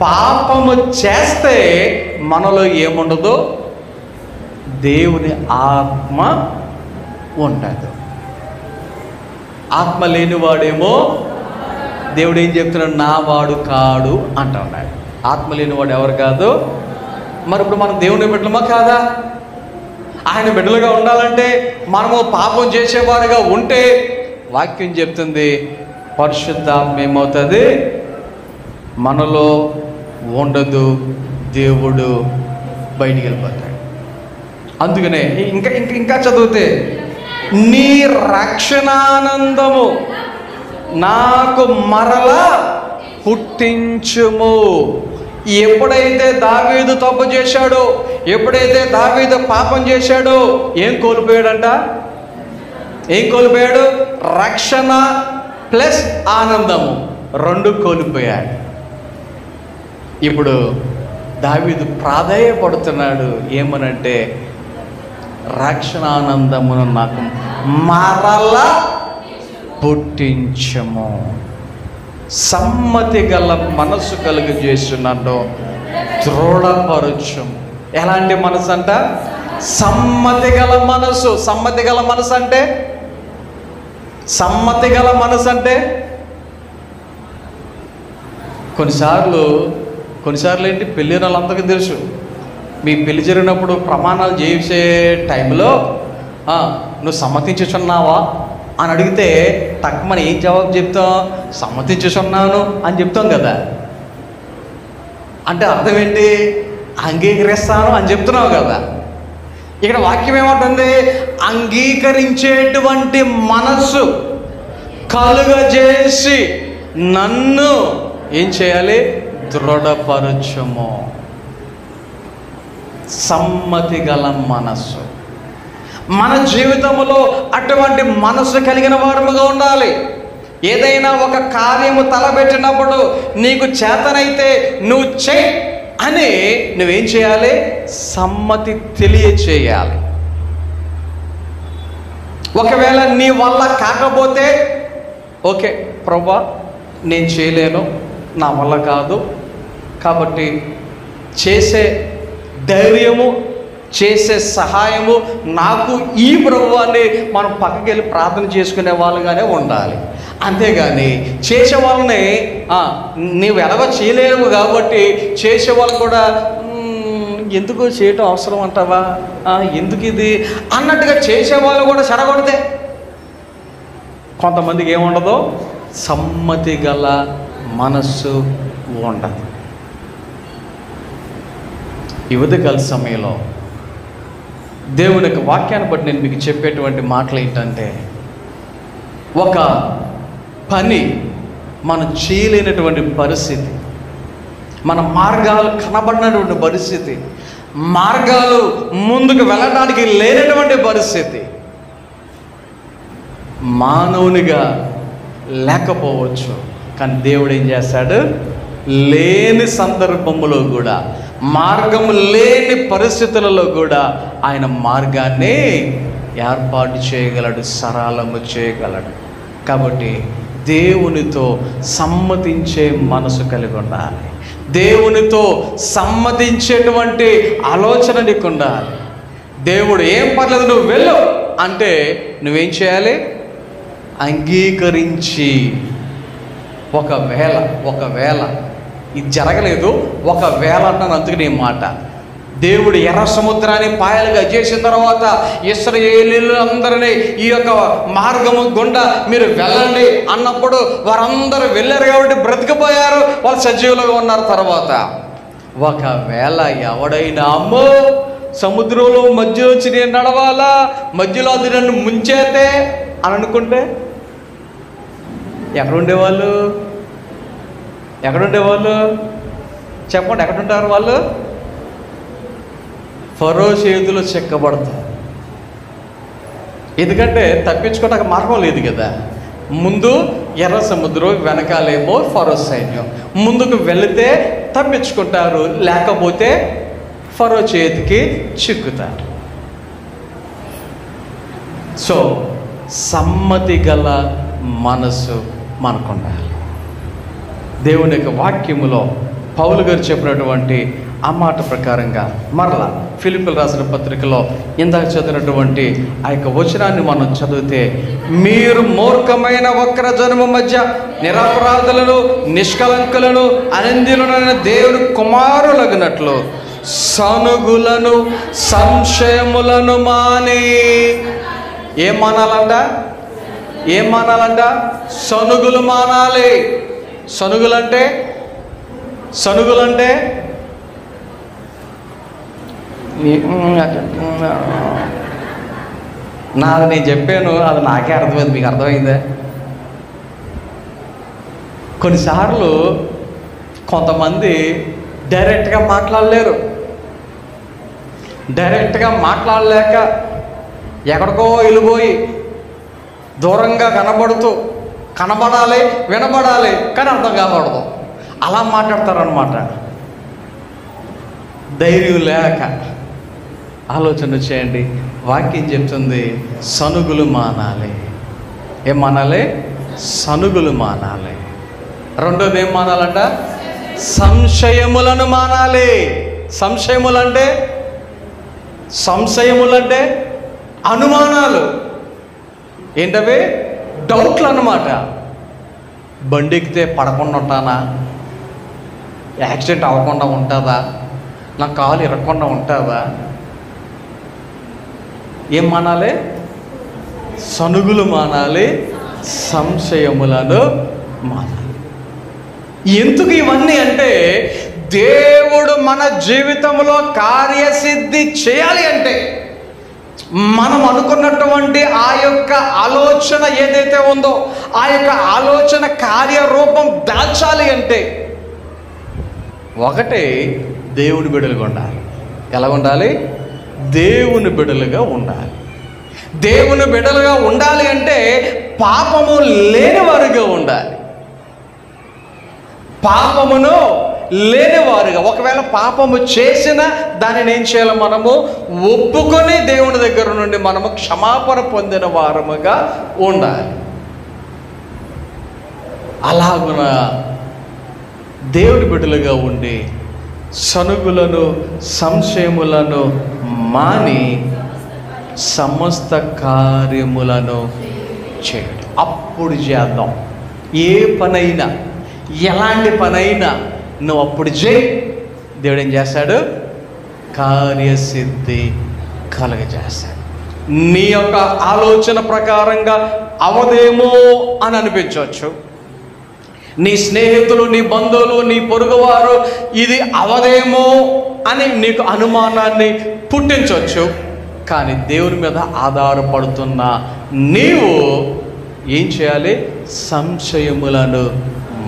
పాపము చేస్తే మనలో ఏముండదు? దేవుని ఆత్మ ఉండదు. ఆత్మ లేనివాడేమో దేవుడు ఏం చెప్తున్నాడు? నా వాడు కాడు అంటున్నాడు. ఆత్మ లేనివాడు ఎవరు కాదు? మరి ఇప్పుడు మనం దేవుని బిడ్డలమా కాదా? ఆయన బిడ్డలుగా ఉండాలంటే మనము పాపం చేసేవారుగా ఉంటే వాక్యం చెప్తుంది పరిశుద్ధాత్మ ఏమవుతుంది? మనలో ఉండదు, దేవుడు బయటికి వెళ్ళిపోతాడు. అందుకనే ఇంకా ఇంకా ఇంకా చదివితే నీ రక్షణానందము నాకు మరలా పుట్టించుము. ఎప్పుడైతే దావీదు తప్పు చేశాడో, ఎప్పుడైతే దావీదు పాపం చేశాడో ఏం కోల్పోయాడంట? ఏం కోల్పోయాడు? రక్షణ ప్లస్ ఆనందము రెండు కోల్పోయాడు. ఇప్పుడు దావీదు ప్రాధేయపడుతున్నాడు ఏమనంటే, రక్షణానందమును నాకు మరలా పుట్టించము. సమ్మతి గల మనసు కలుగు చేస్తున్నట్టు దృఢపరచు. ఎలాంటి మనసు అంట? సమ్మతి గల మనసు. సమ్మతి గల మనసు అంటే, సమ్మతి గల మనసు అంటే కొన్నిసార్లు ఏంటి, పెళ్ళి వాళ్ళందరికీ తెలుసు. మీ పెళ్లి జరిగినప్పుడు ప్రమాణాలు చేసే టైంలో నువ్వు సమ్మతించుచున్నావా అని అడిగితే తక్కువని ఏం జవాబు చెప్తాం? సమ్మతించుచున్నాను అని చెప్తాం కదా. అంటే అర్థం ఏంటి? అంగీకరిస్తాను అని చెప్తున్నావు కదా. ఇక్కడ వాక్యం ఏమంటుంది? అంగీకరించేటువంటి మనస్సు కలుగజేసి నన్ను ఏం చేయాలి? దృఢపరచుము. సమ్మతి గల మనస్సు. మన జీవితంలో అటువంటి మనస్సు కలిగిన వారముగా ఉండాలి. ఏదైనా ఒక కార్యము తలబెట్టినప్పుడు నీకు చేతనైతే నువ్వు చెయ్యి అని నువ్వేం చేయాలి? సమ్మతి తెలియచేయాలి. ఒకవేళ నీ వల్ల కాకపోతే ఓకే ప్రభువా, నేను చేయలేను, నా వల్ల కాదు, కాబట్టి చేసే ధైర్యము, చేసే సహాయము నాకు ఈ ప్రభువాన్ని మనం పక్కకి వెళ్ళి ప్రార్థన చేసుకునే వాళ్ళుగానే ఉండాలి. అంతేగాని చేసే వాళ్ళని నీవు ఎలాగో చేయలేవు కాబట్టి చేసేవాళ్ళు కూడా ఎందుకు చేయటం అవసరం అంటావా, ఎందుకు ఇది అన్నట్టుగా చేసేవాళ్ళు కూడా చెడగొడితే కొంతమందికి ఏముండదు? సమ్మతి గల మనస్సు ఉండదు. ఈ ఉదయకాల సమయంలో దేవుని యొక్క వాక్యాన్ని బట్టి నేను మీకు చెప్పేటువంటి మాటలు ఏంటంటే, ఒక పని మనం చేయలేనటువంటి పరిస్థితి, మన మార్గాలు కనబడినటువంటి పరిస్థితి, మార్గాలు ముందుకు వెళ్ళడానికి లేనటువంటి పరిస్థితి, మానవునిగా లేకపోవచ్చు. కానీ దేవుడు ఏం చేస్తాడు? లేని సందర్భములో కూడా, మార్గం లేని పరిస్థితులలో కూడా ఆయన మార్గాన్ని ఏర్పాటు చేయగలడు, సరళము చేయగలడు. కాబట్టి దేవునితో సమ్మతించే మనసు కలిగి ఉండాలి. దేవునితో సమ్మతించేటువంటి ఆలోచన నీకు ఉండాలి. దేవుడు ఏం పర్లేదు నువ్వు వెళ్ళు అంటే నువ్వేం చేయాలి? అంగీకరించి, ఒకవేళ ఇది జరగలేదు, ఒకవేళ అంటాను. అందుకు నీ మాట, దేవుడు ఎర్ర సముద్రాన్ని పాయలుగా చేసిన తర్వాత ఇశ్రాయేలీయులు అందరినీ ఈ యొక్క మార్గము గుండా మీరు వెళ్ళండి అన్నప్పుడు వారందరూ వెళ్ళారు కాబట్టి బ్రతికిపోయారు, వాళ్ళు సజీవులుగా ఉన్నారు. తర్వాత ఒకవేళ ఎవడైనా అమ్మో సముద్రంలో మధ్యలో వచ్చి నేను నడవాలా, మధ్యలో అది నన్ను ముంచేతే అని అనుకుంటే ఎక్కడుండేవాళ్ళు? చెప్పండి, ఎక్కడుంటారు వాళ్ళు? ఫరో చేతులు చెక్కబడతారు. ఎందుకంటే తప్పించుకోవడానికి మార్గం లేదు కదా. ముందు ఎర్ర సముద్రం, వెనకాలేమో ఫరో సైన్యం. ముందుకు వెళితే తప్పించుకుంటారు, లేకపోతే ఫరో చేతికి చిక్కుతారు. సో సమ్మతి గల మనసు మనకుండాలి. దేవుని యొక్క వాక్యములో పౌలు గారు చెప్పినటువంటి ఆ మాట ప్రకారంగా మరలా ఫిలిప్పీయులకు రాసిన పత్రికలో ఇందాక చదివినటువంటి ఆ యొక్క వచనాన్ని మనం చదివితే, మీరు మూర్ఖమైన వక్ర జనము మధ్య నిరపరాధులను, నిష్కలంకులను, అనంధ్యులైన దేవుని కుమారులగినట్లు సనుగులను, సంశయములను మాని ఏం మానాలంట? సనుగులు మానాలి. సనుగులంటే నాకు నేను చెప్పాను, అది నాకే అర్థమైంది. మీకు అర్థమైందే? కొన్నిసార్లు కొంతమంది డైరెక్ట్గా మాట్లాడలేక ఎక్కడికో వెళ్ళిపోయి దూరంగా కనబడాలి, వినబడాలి, కానీ అర్థం కాకూడదు, అలా మాట్లాడతారనమాట. ధైర్యం లేక. ఆలోచన చేయండి, వాక్యం చెప్తుంది సనుగులు మానాలి. ఏం మానాలి? సనుగులు మానాలి. రెండోది ఏం మానాలంట? సంశయములను మానాలి. సంశయములంటే అనుమానాలు. ఏంటవి? డౌట్లు అన్నమాట. బండి ఎక్కితే పడకుండా ఉంటానా? యాక్సిడెంట్ అవ్వకుండా ఉంటుందా? నా కాలు ఇరగకుండా ఉంటుందా? ఏం మానాలి? సనుగులు మానాలి, సంశయములను మానాలి. ఎందుకు ఇవన్నీ అంటే, దేవుడు మన జీవితంలో కార్యసిద్ధి చేయాలి అంటే, మనం అనుకున్నటువంటి ఆ యొక్క ఆలోచన ఏదైతే ఉందో ఆ యొక్క ఆలోచన కార్యరూపం దాల్చాలి అంటే, ఒకటే దేవుని బిడ్డలుగా ఉండాలి. ఎలా ఉండాలి? దేవుని బిడ్డలుగా ఉండాలి. దేవుని బిడ్డలుగా ఉండాలి అంటే పాపము లేనివారుగా ఉండాలి. పాపమును లేనివారుగా, ఒకవేళ పాపము చేసినా దానిని ఏం చేయాలి? మనము ఒప్పుకొని దేవుని దగ్గర నుండి మనము క్షమాపణ పొందిన వారముగా ఉండాలి. అలాగున దేవుని బిడ్డలుగా ఉండి సనుగులను సంశయములను మాని సమస్త కార్యములను చేయండి. అప్పుడు చేద్దాం. ఏ పనైనా, ఎలాంటి పనైనా నువ్వు అప్పుడు చేయి. దేవుడు ఏం చేస్తాడు? కార్యసిద్ధి కలుగజేస్తాడు. నీ యొక్క ఆలోచన ప్రకారంగా అవదేమో అని అనిపించవచ్చు. నీ స్నేహితులు, నీ బంధువులు, నీ పొరుగువారు ఇది అవదేమో అని నీకు అనుమానాన్ని పుట్టించవచ్చు. కానీ దేవుని మీద ఆధారపడుతున్న నీవు ఏం చేయాలి? సంశయములను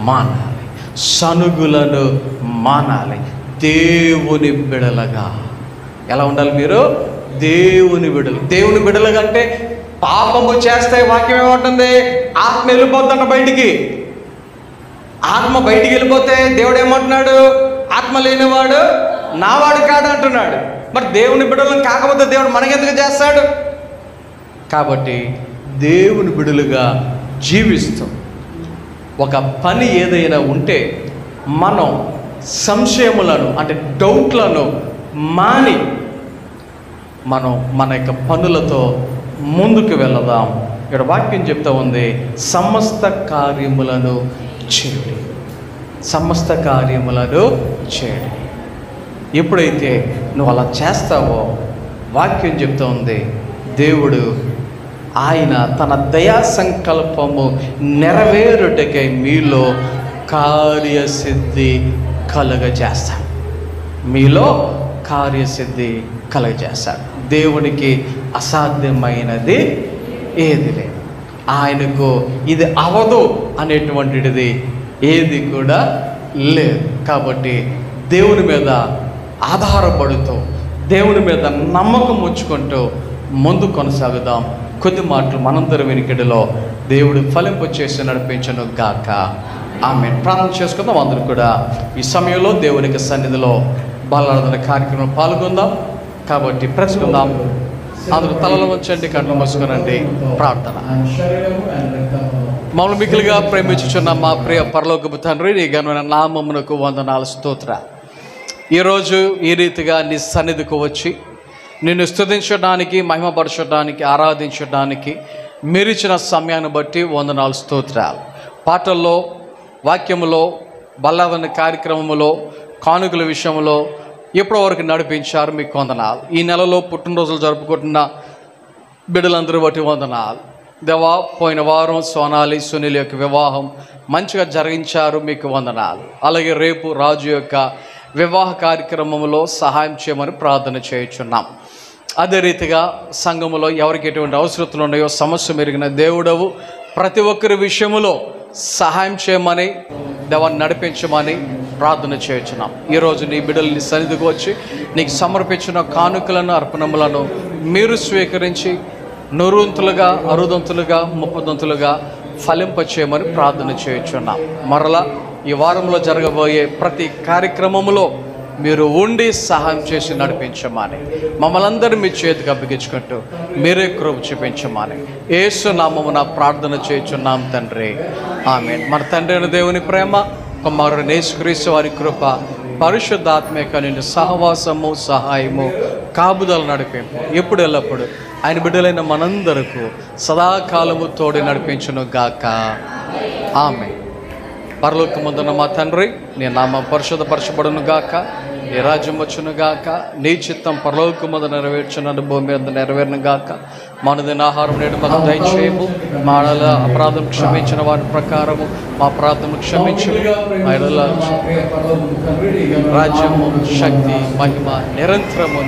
మానాలి, సనుగులను మానాలి. దేవుని బిడలగా ఎలా ఉండాలి? మీరు దేవుని బిడలు. దేవుని బిడలుగా అంటే పాపము చేస్తే వాక్యం ఏమంటుంది? ఆత్మ వెళ్ళిపోతుంట బయటికి. ఆత్మ బయటికి వెళ్ళిపోతే దేవుడు ఏమంటున్నాడు? ఆత్మ లేనివాడు నావాడు కాడు అంటున్నాడు. మరి దేవుని బిడ్డలను కాకపోతే దేవుడు మనకెందుకు చేస్తాడు? కాబట్టి దేవుని బిడ్డలుగా జీవిస్తూ ఒక పని ఏదైనా ఉంటే మనం సంశయములను అంటే డౌట్లను మాని మనం మన యొక్క పనులతో ముందుకు వెళదాం. ఇక్కడ వాక్యం చెప్తా ఉంది, సమస్త కార్యములను చేయండి, సమస్త కార్యములను చేయండి. ఎప్పుడైతే నువ్వు అలా చేస్తావో వాక్యం చెప్తా ఉంది, దేవుడు ఆయన తన దయా సంకల్పము నెరవేరుటకై మీలో కార్యసిద్ధి కలుగజేస్తాడు. మీలో కార్యసిద్ధి కలుగజేస్తాడు. దేవునికి అసాధ్యమైనది ఏది లేదు. ఆయనకు ఇది అవదు అనేటువంటిది ఏది కూడా లేదు. కాబట్టి దేవుని మీద ఆధారపడుతూ, దేవుని మీద నమ్మకం ఉంచుకుంటూ ముందు కొనసాగుదాం. కొద్ది మాటలు మనందరి వెనుకడిలో దేవుడు ఫలింపు చేసి నడిపించను గాక. ఆమేన్. ప్రార్థన చేసుకుందాం. అందరూ కూడా ఈ సమయంలో దేవునికి సన్నిధిలో బలారాధన కార్యక్రమంలో పాల్గొందాం. కాబట్టి ప్రచుకుందాం. అందరూ తలలో ఉంచండి, కళ్ళు మూసుకొనండి. ప్రార్థన. మమ్మల్ని మిక్కిలిగా ప్రేమించుచున్న మా ప్రియ పరలోకపు తండ్రి, నీ ఘనమైన నామమునకు వందనాలు, స్తోత్ర. ఈరోజు ఈ రీతిగా నీ సన్నిధికి వచ్చి నిన్ను స్తుతించడానికి, మహిమపరచడానికి, ఆరాధించడానికి మీరిచ్చిన సమయాన్ని బట్టి వందనాలు, స్తోత్రాలు. పాటల్లో, వాక్యములో, బల్లాదన కార్యక్రమములో, కానుకల విషయంలో ఎప్పటి వరకు నడిపించారు, మీకు వందనాలు. ఈ నెలలో పుట్టినరోజులు జరుపుకుంటున్న బిడ్డలందరూ బట్టి వందనాలు దేవా. పోయిన వారం సోనాలి, సునీల్ యొక్క వివాహం మంచిగా జరిగించారు, మీకు వందనాలు. అలాగే రేపు రాజు యొక్క వివాహ కార్యక్రమంలో సహాయం చేయమని ప్రార్థన చేయుచున్నాం. అదే రీతిగా సంఘములో ఎవరికి ఎటువంటి అవసరతలు ఉన్నాయో సమస్య మెరిగిన దేవుడవు, ప్రతి ఒక్కరి విషయములో సహాయం చేయమని, దేవాన్ని నడిపించమని ప్రార్థన చేయుచున్నాం. ఈరోజు నీ బిడ్డల్ని సన్నిధికి వచ్చి నీకు సమర్పించిన కానుకలను, అర్పణములను మీరు స్వీకరించి నూరంతులుగా, అరుదంతులుగా, ముప్పదంతులుగా ఫలింపచేయమని ప్రార్థన చేయుచున్నాం. మరలా ఈ వారంలో జరగబోయే ప్రతి కార్యక్రమంలో మీరు ఉండి సహాయం చేసి నడిపించమని, మమ్మల్ని అందరూ మీ చేతికి అప్పగించుకుంటూ మీరే కృప చూపించమని యేసు నామమున ప్రార్థన చేయుచున్నాం తండ్రి. ఆమేన్. మన తండ్రి అయిన దేవుని ప్రేమ, కుమారుడు యేసుక్రీస్తు వారి కృప, పరిశుద్ధాత్మ నిన్ను సహవాసము, సహాయము, కాపుదల, నడిపింపు ఎప్పుడు ఎల్లప్పుడు ఆయన బిడ్డలైన మనందరకు సదాకాలము తోడి నడిపించును గాక. ఆమేన్. పరలోకమందున్న మా తండ్రి, నీ నామం పరిశుద్ధపరచబడును గాక. నీ రాజ్యం వచ్చును గాక, నీ చిత్తం పరలోకమందు నెరవేర్చునట్టు భూమి మీద నెరవేరును గాక. మనదిన ఆహారం నేడు మాకు దయచేయము, మా అపరాధం క్షమించిన వారి ప్రకారము మా ప్రార్థనలు క్షమించు. రాజ్యము, శక్తి, మహిమ నిరంతరము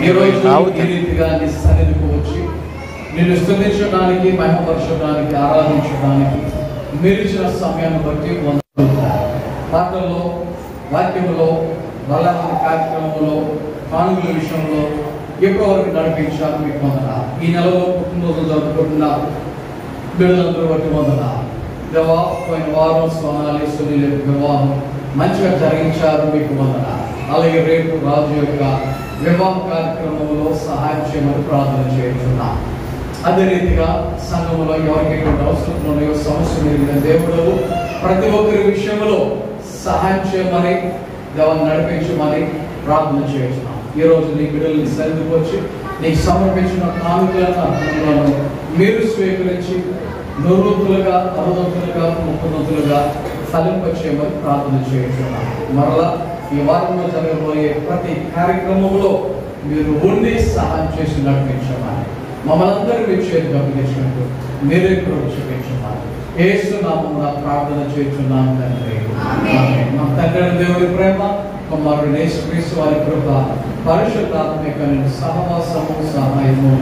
నిన్ను స్తుతించడానికి, మహిమపరచడానికి, ఆరాధించడానికి మీరు ఇచ్చిన సమయాన్ని బట్టి పాటల్లో, వాక్యంలో, బలమైన కార్యక్రమంలో, కానుకల విషయంలో ఎప్పటి వరకు నడిపించారు మీకు వందనాలు. ఈ నెలలో పుట్టినరోజు జరుపుకుంటున్న బిడ్డలందరూ బట్టి వందనాలు. పోయిన వారం సోనాలి సునీల వివాహం మంచిగా జరిగించారు, మీకు వందనాలు. అలాగే రేపు రాజు యొక్క వివాహ కార్యక్రమంలో సహాయం చేయమని ప్రార్థన చేస్తున్నాం. అదే రీతిగా సంఘంలో ఎవరికైతే అవసరం ఉన్నాయో, సమస్యలు ఎరిగిన దేవుడు ప్రతి ఒక్కరి విషయంలో సహాయం చేయమని, దేవాన్ని నడిపించమని ప్రార్థన చేస్తున్నాం. ఈ రోజు నీ బిడ్డల్ని సన్నిధికి వచ్చి నీకు సమర్పించిన కానుకలను, అర్థములను మీరు స్వీకరించి నూరుతులుగా, అరుదంతులుగా, ముప్పదంతులుగా ఫలింపచేయమని ప్రార్థన చేస్తున్నాం. మరలా ఈ వారంలో జరగబోయే ప్రతి కార్యక్రమంలో మీరు ఉండి సహాయం చేసి నడిపించమని, మమ్మల్ని అందరూ మీ చేతి గమనించినట్టు మీరే కూడా చూపించమని యేసు నామమున ప్రార్థన చేస్తున్నాం తండ్రి. మా తండ్రి దేవుడి ప్రేమ, కుమారుడు యేసుక్రీస్తు వారి కృప, పరిశుద్ధాత్మిక సహవాసము, సహాయము,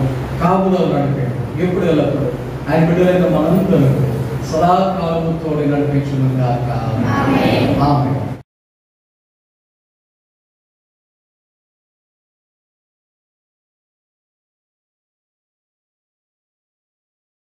కాపుదలు నడిపే ఎప్పుడు ఎల్లప్పుడు ఆయన బిడ్డలైన మనందరూ సదాకాలము తోడి నడిపించును గాక. ఆమేన్.